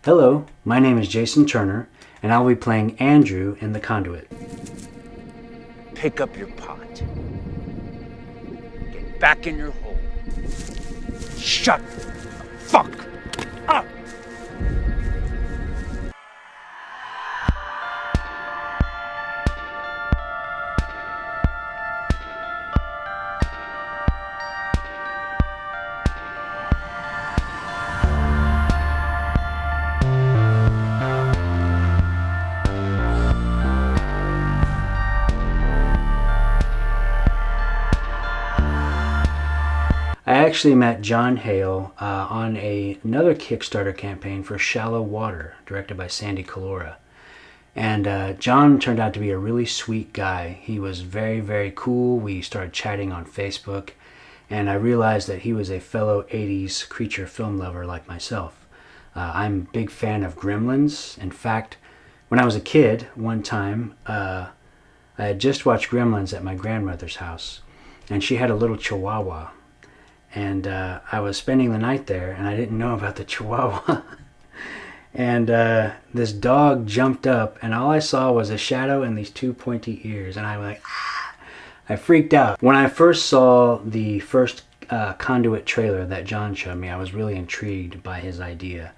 Hello, my name is Jason Turner, and I'll be playing Andrew in The Conduit. Pick up your pot. Get back in your hole. Shut the fuck up! I actually met John Hale on another Kickstarter campaign for Shallow Water, directed by Sandy Colora. And John turned out to be a really sweet guy. He was very, very cool. We started chatting on Facebook, and I realized that he was a fellow 80s creature film lover like myself. I'm a big fan of Gremlins. In fact, when I was a kid, one time, I had just watched Gremlins at my grandmother's house, and she had a little chihuahua. And I was spending the night there, and I didn't know about the chihuahua. And this dog jumped up, and all I saw was a shadow and these two pointy ears. And I was like, ah! I freaked out. When I first saw the first Conduit trailer that John showed me, I was really intrigued by his idea.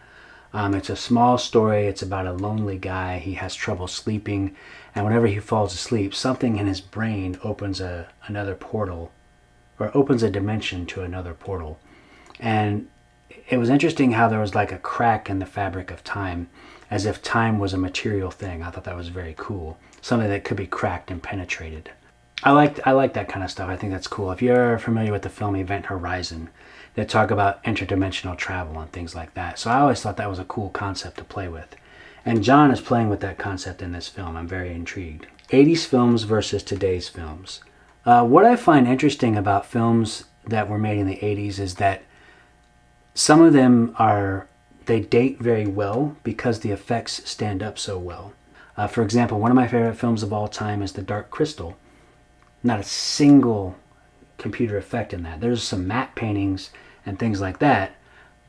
It's a small story. It's about a lonely guy. He has trouble sleeping, and whenever he falls asleep, something in his brain opens another portal, or opens a dimension to another portal. And it was interesting how there was like a crack in the fabric of time, as if time was a material thing. I thought that was very cool. Something that could be cracked and penetrated. I like that kind of stuff. I think that's cool. If you're familiar with the film Event Horizon, they talk about interdimensional travel and things like that. So I always thought that was a cool concept to play with. And John is playing with that concept in this film. I'm very intrigued. 80s films versus today's films. What I find interesting about films that were made in the 80s is that some of them they date very well because the effects stand up so well. For example, one of my favorite films of all time is The Dark Crystal. Not a single computer effect in that. There's some matte paintings and things like that,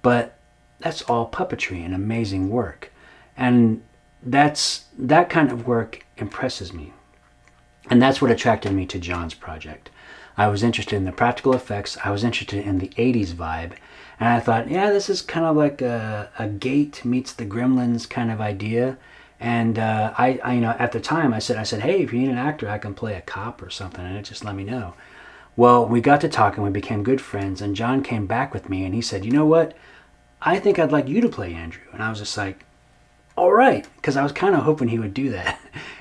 but that's all puppetry and amazing work. And that kind of work impresses me. And that's what attracted me to John's project. I was interested in the practical effects. I was interested in the 80s vibe. And I thought, yeah, this is kind of like a Gate meets the Gremlins kind of idea. And I at the time I said, hey, if you need an actor, I can play a cop or something. And it just let me know. Well, we got to talking. We became good friends. And John came back with me and he said, you know what? I think I'd like you to play Andrew. And I was just like, all right, because I was kind of hoping he would do that.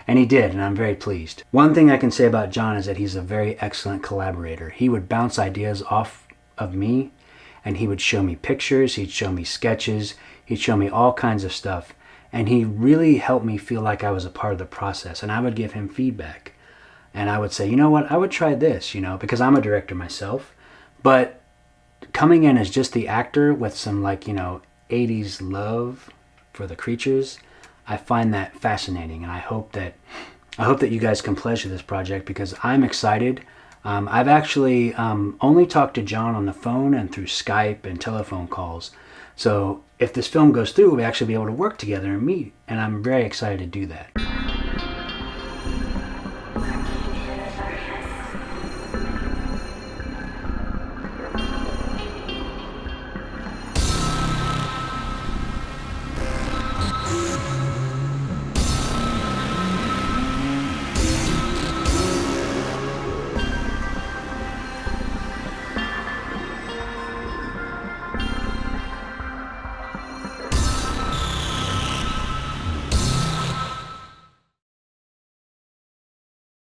And he did, and I'm very pleased. One thing I can say about John is that he's a very excellent collaborator. He would bounce ideas off of me, and he would show me pictures, he'd show me sketches, he'd show me all kinds of stuff. And he really helped me feel like I was a part of the process, and I would give him feedback. And I would say, you know what, I would try this, because I'm a director myself. But coming in as just the actor with some 80s love for the creatures, I find that fascinating, and I hope that you guys can pleasure this project because I'm excited. I've actually only talked to John on the phone and through Skype and telephone calls. So if this film goes through, we'll actually be able to work together and meet, and I'm very excited to do that.